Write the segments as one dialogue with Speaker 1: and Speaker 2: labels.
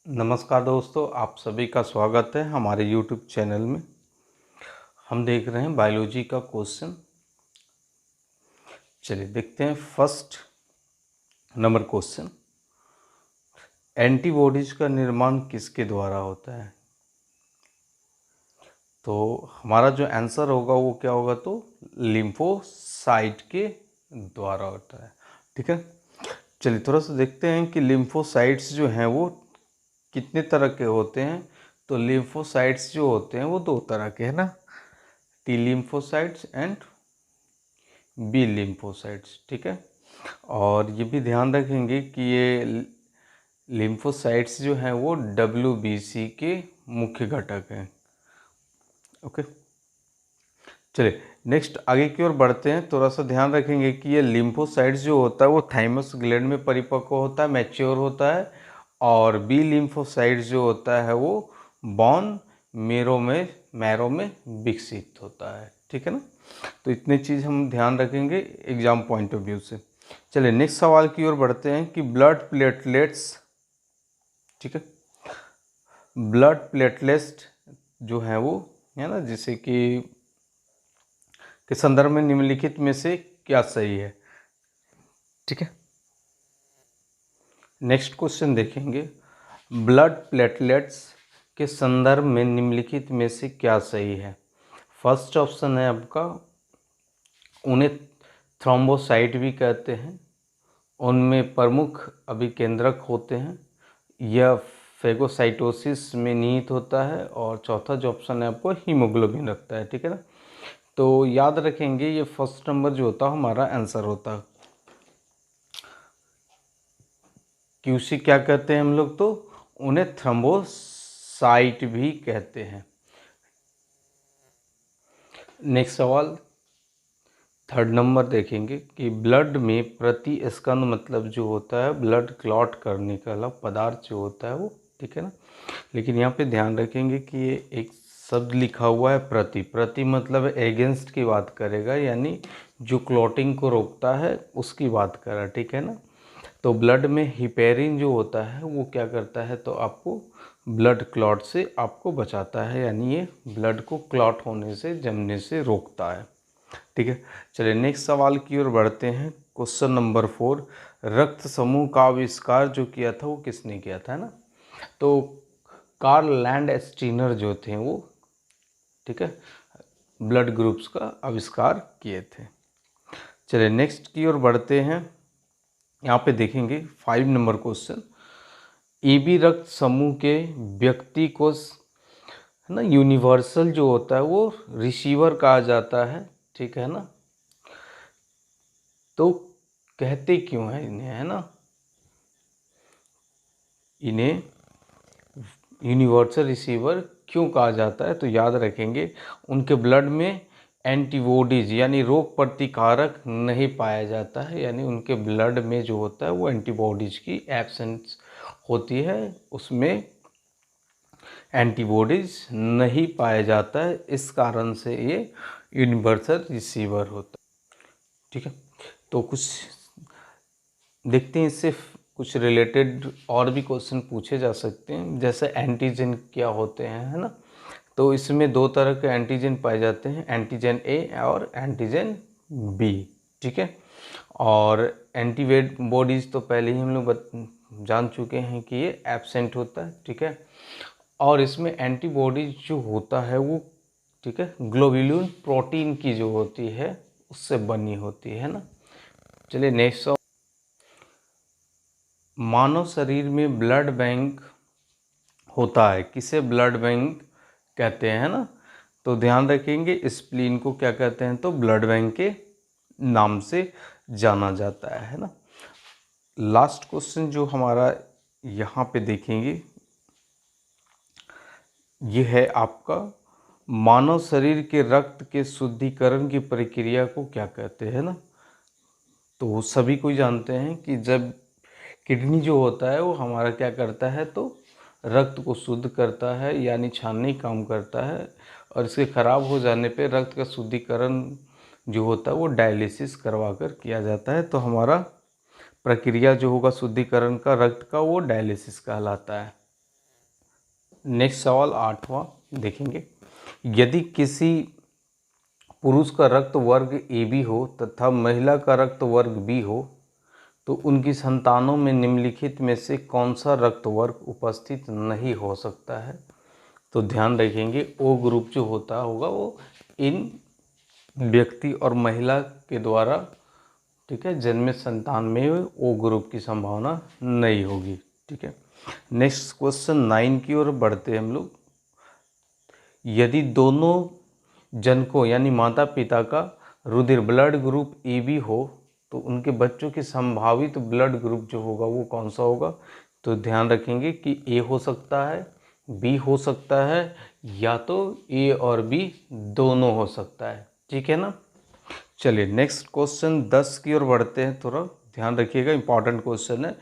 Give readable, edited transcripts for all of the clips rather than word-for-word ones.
Speaker 1: नमस्कार दोस्तों, आप सभी का स्वागत है हमारे YouTube चैनल में। हम देख रहे हैं बायोलॉजी का क्वेश्चन। चलिए देखते हैं फर्स्ट नंबर क्वेश्चन। एंटीबॉडीज का निर्माण किसके द्वारा होता है? तो हमारा जो आंसर होगा वो क्या होगा, तो लिम्फोसाइट के द्वारा होता है। ठीक है, चलिए थोड़ा सा देखते हैं कि लिम्फोसाइट्स जो हैं वो कितने तरह के होते हैं। तो लिम्फोसाइट्स जो होते हैं वो दो तरह के हैं ना, T lymphocytes and B lymphocytes. ठीक है, और ये भी ध्यान रखेंगे कि ये लिम्फोसाइट्स जो हैं वो WBC के मुख्य घटक हैं। ओके, चलिए नेक्स्ट आगे की ओर बढ़ते हैं। थोड़ा सा ध्यान रखेंगे कि ये लिम्फोसाइट्स जो होता है वो थाइमस ग्लैंड में परिपक्व होता है, मैच्योर होता है, और बी लिम्फोसाइट्स जो होता है वो बोन मैरो में विकसित होता है। ठीक है ना, तो इतने चीज़ हम ध्यान रखेंगे एग्जाम पॉइंट ऑफ व्यू से। चलिए नेक्स्ट सवाल की ओर बढ़ते हैं कि ब्लड प्लेटलेट्स, ठीक है, ब्लड प्लेटलेट्स जो है वो है ना, जैसे कि के संदर्भ में निम्नलिखित में से क्या सही है? ठीक है, नेक्स्ट क्वेश्चन देखेंगे। ब्लड प्लेटलेट्स के संदर्भ में निम्नलिखित में से क्या सही है? फर्स्ट ऑप्शन है आपका, उन्हें थ्रोम्बोसाइट भी कहते हैं, उनमें प्रमुख अभिकेंद्रक होते हैं, यह फेगोसाइटोसिस में निहित होता है, और चौथा जो ऑप्शन है आपको हीमोग्लोबिन रखता है। ठीक है ना, तो याद रखेंगे ये फर्स्ट नंबर जो होता है हमारा आंसर होता है। क्यूसी क्या कहते हैं हम लोग, तो उन्हें थ्रोम्बोसाइट भी कहते हैं। नेक्स्ट सवाल थर्ड नंबर देखेंगे कि ब्लड में प्रति स्कंद मतलब जो होता है ब्लड क्लॉट करने का पदार्थ जो होता है वो, ठीक है ना, लेकिन यहाँ पे ध्यान रखेंगे कि ये एक शब्द लिखा हुआ है प्रति मतलब एगेंस्ट की बात करेगा, यानी जो क्लॉटिंग को रोकता है उसकी बात कर रहा है। ठीक है ना, तो ब्लड में हिपेरिन जो होता है वो क्या करता है, तो आपको ब्लड क्लॉट से आपको बचाता है, यानी ये ब्लड को क्लॉट होने से जमने से रोकता है। ठीक है, चलिए नेक्स्ट सवाल की ओर बढ़ते हैं। क्वेश्चन नंबर 4, रक्त समूह का आविष्कार जो किया था वो किसने किया था, है ना? तो कार्ल लैंडस्टीनर जो थे वो, ठीक है, ब्लड ग्रुप्स का आविष्कार किए थे। चलिए नेक्स्ट की ओर बढ़ते हैं। यहाँ पे देखेंगे 5 नंबर क्वेश्चन। AB रक्त समूह के व्यक्ति को है ना यूनिवर्सल जो होता है वो रिसीवर कहा जाता है। ठीक है ना, तो कहते क्यों है इन्हें, है ना, इन्हें यूनिवर्सल रिसीवर क्यों कहा जाता है? तो याद रखेंगे उनके ब्लड में एंटीबॉडीज यानी रोग प्रतिकारक नहीं पाया जाता है, यानी उनके ब्लड में जो होता है वो एंटीबॉडीज की एब्सेंस होती है, उसमें एंटीबॉडीज नहीं पाया जाता है, इस कारण से ये यूनिवर्सल रिसीवर होता है। ठीक है, तो कुछ देखते हैं, इससे कुछ रिलेटेड और भी क्वेश्चन पूछे जा सकते हैं, जैसे एंटीजन क्या होते हैं, है ना। तो इसमें दो तरह के एंटीजन पाए जाते हैं, एंटीजन ए और एंटीजन बी। ठीक है, और एंटीबॉडीज तो पहले ही हम लोग जान चुके हैं कि ये एब्सेंट होता है। ठीक है, और इसमें एंटीबॉडीज जो होता है वो, ठीक है, ग्लोब्यूलिन प्रोटीन की जो होती है उससे बनी होती है ना। चलिए नेक्स्ट, मानव शरीर में ब्लड बैंक होता है, किसे ब्लड बैंक कहते हैं, है ना? तो ध्यान रखेंगे स्प्लीन को क्या कहते हैं, तो ब्लड बैंक के नाम से जाना जाता है ना। लास्ट क्वेश्चन जो हमारा यहाँ पे देखेंगे ये है आपका, मानव शरीर के रक्त के शुद्धिकरण की प्रक्रिया को क्या कहते हैं ना। तो सभी कोई जानते हैं कि जब किडनी जो होता है वो हमारा क्या करता है, तो रक्त को शुद्ध करता है, यानी छानने का काम करता है, और इसके ख़राब हो जाने पे रक्त का शुद्धिकरण जो होता है वो डायलिसिस करवा कर किया जाता है। तो हमारा प्रक्रिया जो होगा शुद्धिकरण का रक्त का वो डायलिसिस कहलाता है। नेक्स्ट सवाल 8वां देखेंगे। यदि किसी पुरुष का रक्त वर्ग AB हो तथा महिला का रक्त वर्ग B हो तो उनकी संतानों में निम्नलिखित में से कौन सा रक्त वर्ग उपस्थित नहीं हो सकता है। तो ध्यान रखेंगे O ग्रुप जो होता होगा वो इन व्यक्ति और महिला के द्वारा, ठीक है, जन्मित संतान में O ग्रुप की संभावना नहीं होगी। ठीक है, नेक्स्ट क्वेश्चन 9 की ओर बढ़ते हैं हम लोग। यदि दोनों जनकों यानी माता पिता का रुधिर ब्लड ग्रुप AB हो तो उनके बच्चों की संभावित ब्लड ग्रुप जो होगा वो कौन सा होगा। तो ध्यान रखेंगे कि A हो सकता है, B हो सकता है, या तो A और B दोनों हो सकता है। ठीक है ना। चलिए नेक्स्ट क्वेश्चन 10 की ओर बढ़ते हैं। थोड़ा ध्यान रखिएगा, इंपॉर्टेंट क्वेश्चन है।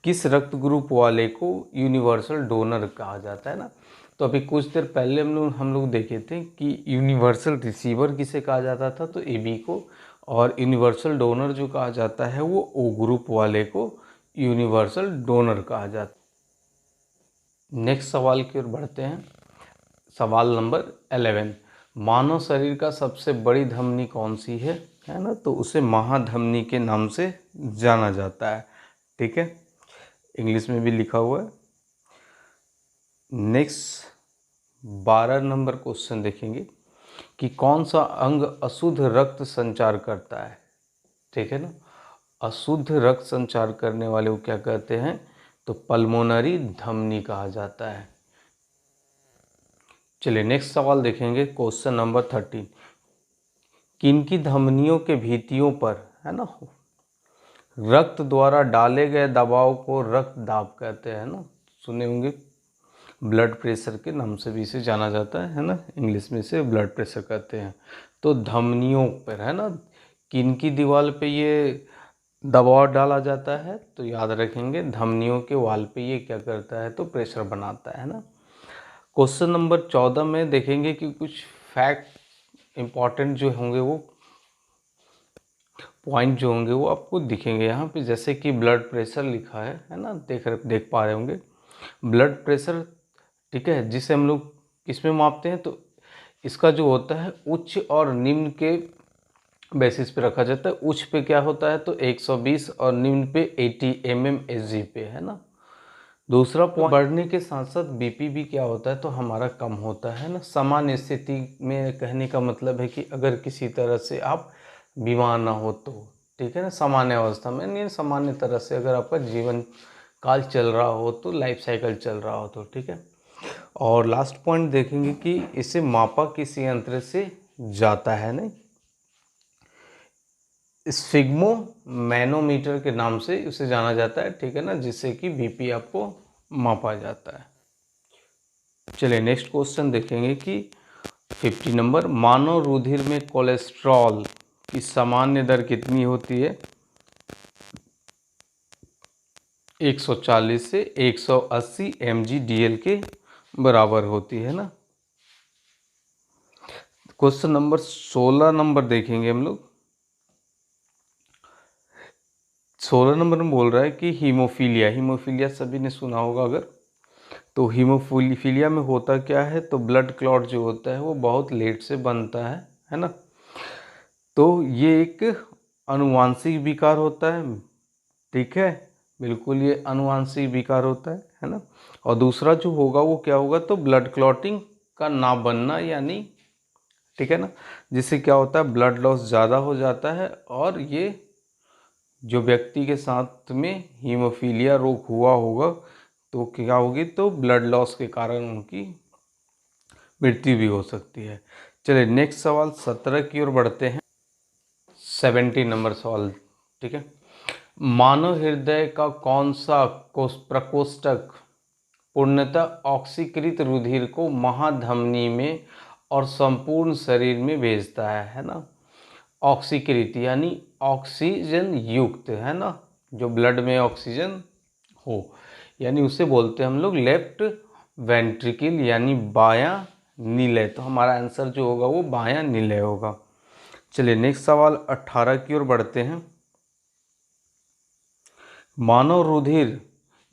Speaker 1: किस रक्त ग्रुप वाले को यूनिवर्सल डोनर कहा जाता है ना। तो अभी कुछ देर पहले हम लोग देखे थे कि यूनिवर्सल रिसीवर किसे कहा जाता था, तो AB को, और यूनिवर्सल डोनर जो कहा जाता है वो O ग्रुप वाले को यूनिवर्सल डोनर कहा जाता है। नेक्स्ट सवाल की ओर बढ़ते हैं। सवाल नंबर 11। मानव शरीर का सबसे बड़ी धमनी कौन सी है ना। तो उसे महाधमनी के नाम से जाना जाता है। ठीक है, इंग्लिश में भी लिखा हुआ है। नेक्स्ट 12 नंबर क्वेश्चन देखेंगे कि कौन सा अंग अशुद्ध रक्त संचार करता है। ठीक है ना, अशुद्ध रक्त संचार करने वाले को क्या कहते हैं, तो पल्मोनरी धमनी कहा जाता है। चलिए नेक्स्ट सवाल देखेंगे, क्वेश्चन नंबर 13। किनकी धमनियों के भित्तियों पर, है ना, रक्त द्वारा डाले गए दबाव को रक्त दाब कहते हैं ना। सुने होंगे, ब्लड प्रेशर के नाम से भी इसे जाना जाता है ना, इंग्लिश में इसे ब्लड प्रेशर कहते हैं। तो धमनियों पर, है ना, किनकी दीवार पे ये दबाव डाला जाता है, तो याद रखेंगे धमनियों के वाल पे ये क्या करता है, तो प्रेशर बनाता है ना। क्वेश्चन नंबर 14 में देखेंगे कि कुछ फैक्ट इंपॉर्टेंट जो होंगे वो पॉइंट जो होंगे वो आपको दिखेंगे यहाँ पे। जैसे कि ब्लड प्रेशर लिखा है ना, देख पा रहे होंगे ब्लड प्रेशर। ठीक है, जिसे हम लोग किसमें मापते हैं, तो इसका जो होता है उच्च और निम्न के बेसिस पे रखा जाता है। उच्च पे क्या होता है, तो 120 और निम्न पे 80 mmHg पे, है ना। दूसरा पॉइंट, बढ़ने के साथ साथ बीपी भी क्या होता है, तो हमारा कम होता है ना। सामान्य स्थिति में कहने का मतलब है कि अगर किसी तरह से आप बीमार ना हो तो, ठीक है ना, सामान्य अवस्था में, नहीं सामान्य तरह से अगर आपका जीवन काल चल रहा हो तो, लाइफ साइकिल चल रहा हो तो, ठीक है। और लास्ट पॉइंट देखेंगे कि इसे मापा किस यंत्र से जाता है नहीं, स्फिग्मो मैनोमीटर के नाम से उसे जाना जाता है। ठीक है ना, जिससे कि बीपी आपको मापा जाता है। चलिए नेक्स्ट क्वेश्चन देखेंगे कि 50 नंबर, मानव रुधिर में कोलेस्ट्रॉल की सामान्य दर कितनी होती है। 140 से 180 mg/dl के बराबर होती है ना। क्वेश्चन नंबर 16 नंबर देखेंगे हम लोग। 16 नंबर में बोल रहा है कि हीमोफीलिया सभी ने सुना होगा अगर, तो हीमोफीलिया में होता क्या है, तो ब्लड क्लॉट जो होता है वो बहुत लेट से बनता है ना। तो ये एक अनुवांशिक विकार होता है। ठीक है, बिल्कुल ये अनुवांशिक विकार होता है ना। और दूसरा जो होगा वो क्या होगा, तो ब्लड क्लॉटिंग का ना बनना, यानी, ठीक है ना, जिससे क्या होता है ब्लड लॉस ज़्यादा हो जाता है। और ये जो व्यक्ति के साथ में हीमोफीलिया रोग हुआ होगा तो क्या होगी, तो ब्लड लॉस के कारण उनकी मृत्यु भी हो सकती है। चलिए नेक्स्ट सवाल 17 की ओर बढ़ते हैं। 70 नंबर सवाल, ठीक है। मानव हृदय का कौन सा प्रकोष्ठक पूर्णतः ऑक्सीकृत रुधिर को महाधमनी में और संपूर्ण शरीर में भेजता है ना। ऑक्सीकृत यानी ऑक्सीजन युक्त, है ना, जो ब्लड में ऑक्सीजन हो, यानी उसे बोलते हैं हम लोग लेफ्ट वेंट्रिकल यानी बायां निलय। तो हमारा आंसर जो होगा वो बायां निलय होगा। चलिए नेक्स्ट सवाल 18 की ओर बढ़ते हैं। मानव रुधिर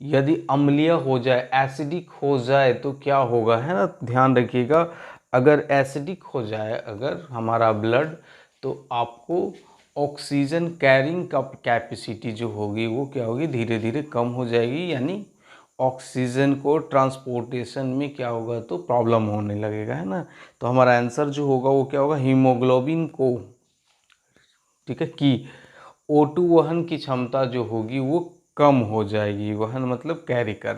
Speaker 1: यदि अम्लीय हो जाए, एसिडिक हो जाए तो क्या होगा, है ना, ध्यान रखिएगा। अगर एसिडिक हो जाए अगर हमारा ब्लड, तो आपको ऑक्सीजन कैरिंग का कैपेसिटी जो होगी वो क्या होगी, धीरे धीरे कम हो जाएगी, यानी ऑक्सीजन को ट्रांसपोर्टेशन में क्या होगा, तो प्रॉब्लम होने लगेगा, है ना। तो हमारा आंसर जो होगा वो क्या होगा, हीमोग्लोबिन को, ठीक है, कि O2 वहन की क्षमता जो होगी वो कम हो जाएगी। वहन मतलब कैरी करना।